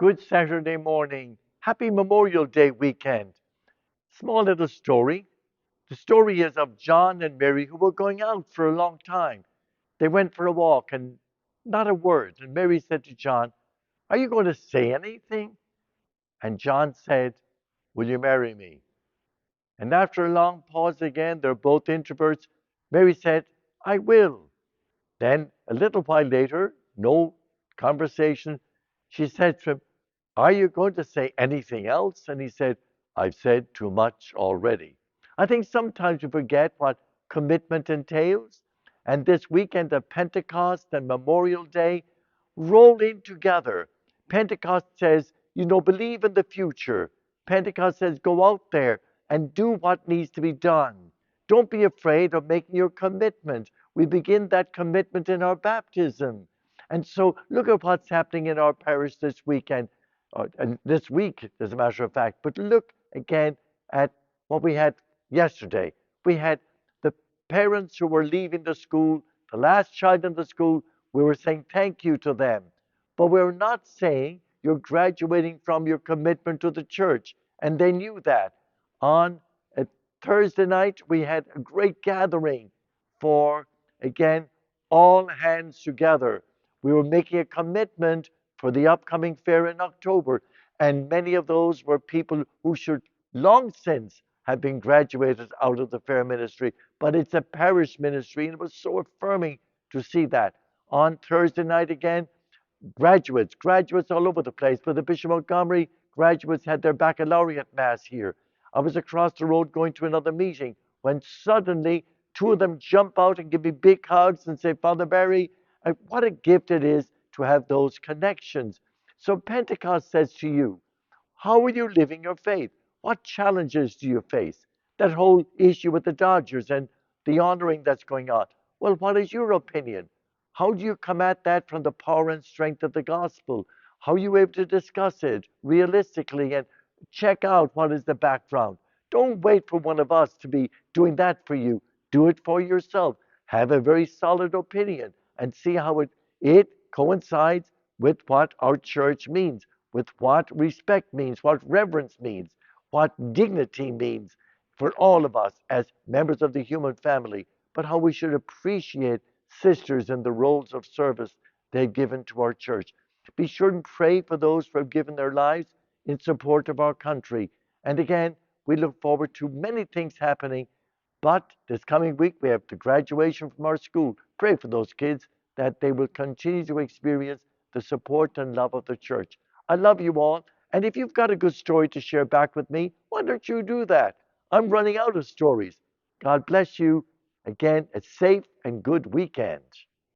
Good Saturday morning. Happy Memorial Day weekend. Small little story. The story is of John and Mary who were going out for a long time. They went for a walk and not a word. And Mary said to John, "Are you going to say anything?" And John said, "Will you marry me?" And after a long pause again, they're both introverts. Mary said, "I will." Then, a little while later, no conversation, she said to him, "Are you going to say anything else?" And he said, "I've said too much already." I think sometimes we forget what commitment entails. And this weekend of Pentecost and Memorial Day roll in together. Pentecost says, believe in the future. Pentecost says, go out there and do what needs to be done. Don't be afraid of making your commitment. We begin that commitment in our baptism. And so look at what's happening in our parish this weekend, and this week, as a matter of fact. But look again at what we had yesterday. We had the parents who were leaving the school, the last child in the school. We were saying thank you to them. But we're not saying you're graduating from your commitment to the church. And they knew that. On a Thursday night, we had a great gathering for, again, all hands together. We were making a commitment for the upcoming fair in October. And many of those were people who should long since have been graduated out of the fair ministry. But it's a parish ministry, and it was so affirming to see that. On Thursday night again, graduates all over the place. For the Bishop of Montgomery, graduates had their baccalaureate mass here. I was across the road going to another meeting when suddenly two of them jump out and give me big hugs and say, "Father Barry, what a gift it is to have those connections." So Pentecost says to you, how are you living your faith? What challenges do you face? That whole issue with the Dodgers and the honoring that's going on. Well, what is your opinion? How do you come at that from the power and strength of the gospel? How are you able to discuss it realistically and check out what is the background? Don't wait for one of us to be doing that for you. Do it for yourself. Have a very solid opinion and see how it coincides with what our church means, with what respect means, what reverence means, what dignity means for all of us as members of the human family, but how we should appreciate sisters in the roles of service they've given to our church. Be sure and pray for those who have given their lives in support of our country. And again, we look forward to many things happening. But this coming week, we have the graduation from our school. Pray for those kids that they will continue to experience the support and love of the church. I love you all. And if you've got a good story to share back with me, why don't you do that? I'm running out of stories. God bless you. Again, a safe and good weekend.